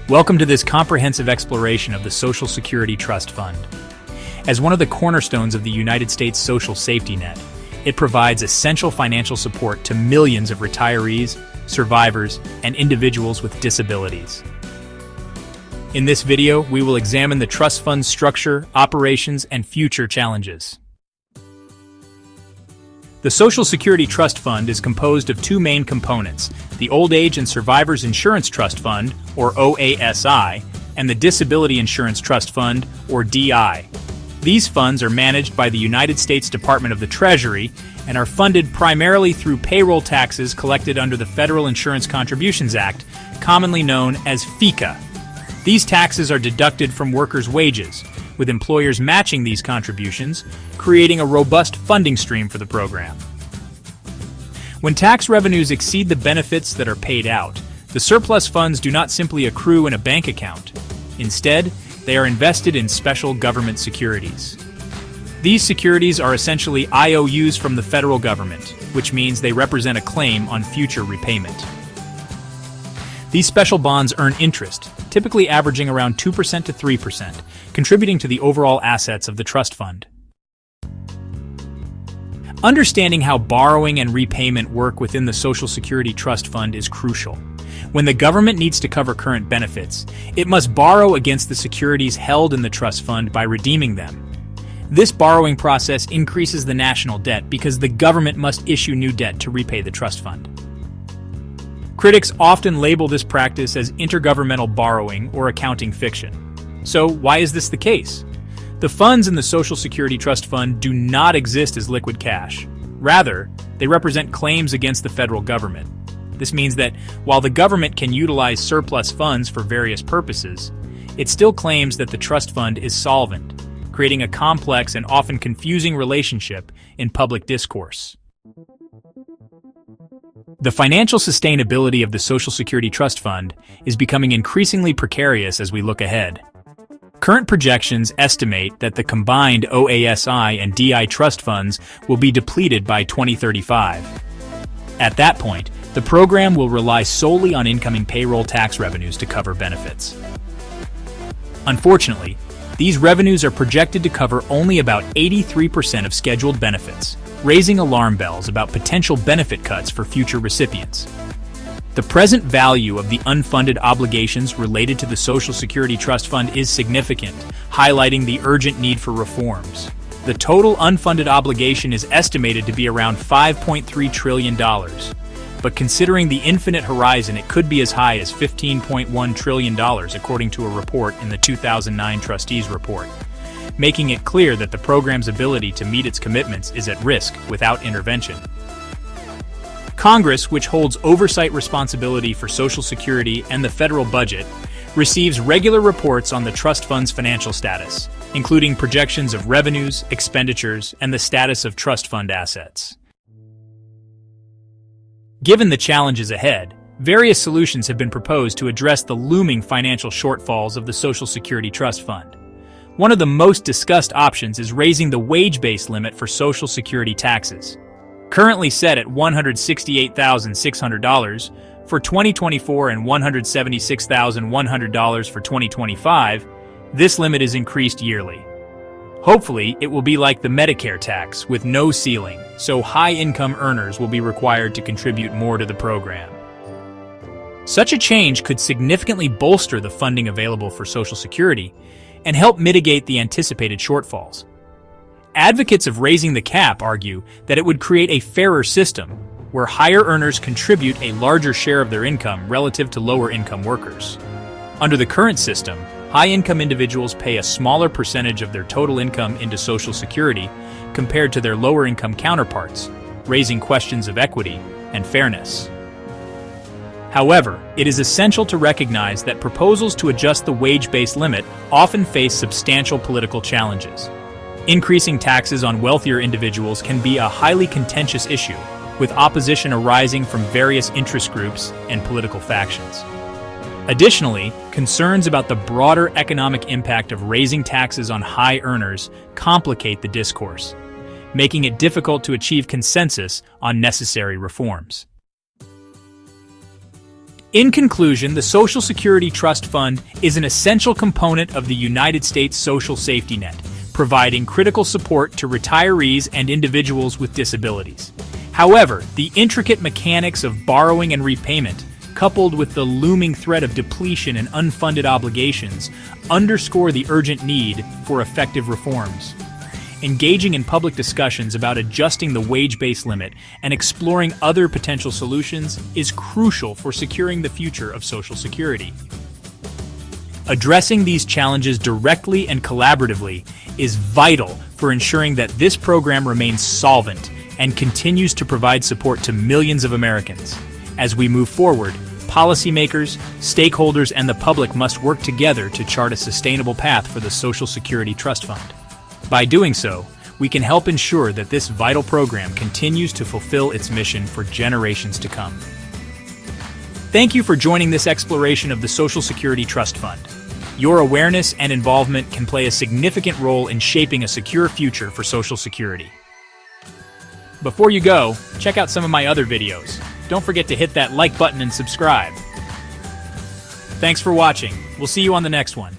Welcome to this comprehensive exploration of the Social Security Trust Fund. As one of the cornerstones of the United States social safety net, it provides essential financial support to millions of retirees, survivors, and individuals with disabilities. In this video, we will examine the trust fund's structure, operations, and future challenges. The Social Security Trust Fund is composed of two main components, the Old Age and Survivors Insurance Trust Fund, or OASI, and the Disability Insurance Trust Fund, or DI. These funds are managed by the United States Department of the Treasury and are funded primarily through payroll taxes collected under the Federal Insurance Contributions Act, commonly known as FICA. These taxes are deducted from workers' wages, with employers matching these contributions, creating a robust funding stream for the program. When tax revenues exceed the benefits that are paid out, the surplus funds do not simply accrue in a bank account. Instead, they are invested in special government securities. These securities are essentially IOUs from the federal government, which means they represent a claim on future repayment. These special bonds earn interest, typically averaging around 2% to 3%, contributing to the overall assets of the trust fund. Understanding how borrowing and repayment work within the Social Security Trust Fund is crucial. When the government needs to cover current benefits, it must borrow against the securities held in the trust fund by redeeming them. This borrowing process increases the national debt because the government must issue new debt to repay the trust fund. Critics often label this practice as intergovernmental borrowing or accounting fiction. So, why is this the case? The funds in the Social Security Trust Fund do not exist as liquid cash. Rather, they represent claims against the federal government. This means that while the government can utilize surplus funds for various purposes, it still claims that the trust fund is solvent, creating a complex and often confusing relationship in public discourse. The financial sustainability of the Social Security Trust Fund is becoming increasingly precarious as we look ahead. Current projections estimate that the combined OASI and DI trust funds will be depleted by 2035. At that point, the program will rely solely on incoming payroll tax revenues to cover benefits. Unfortunately, these revenues are projected to cover only about 83% of scheduled benefits, raising alarm bells about potential benefit cuts for future recipients. The present value of the unfunded obligations related to the Social Security Trust Fund is significant, highlighting the urgent need for reforms. The total unfunded obligation is estimated to be around $5.3 trillion, but considering the infinite horizon, it could be as high as $15.1 trillion, according to a report in the 2009 Trustees Report, making it clear that the program's ability to meet its commitments is at risk without intervention. Congress, which holds oversight responsibility for Social Security and the federal budget, receives regular reports on the trust fund's financial status, including projections of revenues, expenditures, and the status of trust fund assets. Given the challenges ahead, various solutions have been proposed to address the looming financial shortfalls of the Social Security Trust Fund. One of the most discussed options is raising the wage-based limit for Social Security taxes. Currently set at $168,600 for 2024 and $176,100 for 2025, this limit is increased yearly. Hopefully, it will be like the Medicare tax with no ceiling, so high-income earners will be required to contribute more to the program. Such a change could significantly bolster the funding available for Social Security and help mitigate the anticipated shortfalls. Advocates of raising the cap argue that it would create a fairer system where higher earners contribute a larger share of their income relative to lower-income workers. Under the current system, high-income individuals pay a smaller percentage of their total income into Social Security compared to their lower-income counterparts, raising questions of equity and fairness. However, it is essential to recognize that proposals to adjust the wage-based limit often face substantial political challenges. Increasing taxes on wealthier individuals can be a highly contentious issue, with opposition arising from various interest groups and political factions. Additionally, concerns about the broader economic impact of raising taxes on high earners complicate the discourse, making it difficult to achieve consensus on necessary reforms. In conclusion, the Social Security Trust Fund is an essential component of the United States social safety net, providing critical support to retirees and individuals with disabilities. However, the intricate mechanics of borrowing and repayment, coupled with the looming threat of depletion and unfunded obligations, underscore the urgent need for effective reforms. Engaging in public discussions about adjusting the wage-based limit and exploring other potential solutions is crucial for securing the future of Social Security. Addressing these challenges directly and collaboratively is vital for ensuring that this program remains solvent and continues to provide support to millions of Americans. As we move forward, policymakers, stakeholders, and the public must work together to chart a sustainable path for the Social Security Trust Fund. By doing so, we can help ensure that this vital program continues to fulfill its mission for generations to come. Thank you for joining this exploration of the Social Security Trust Fund. Your awareness and involvement can play a significant role in shaping a secure future for Social Security. Before you go, check out some of my other videos. Don't forget to hit that like button and subscribe. Thanks for watching. We'll see you on the next one.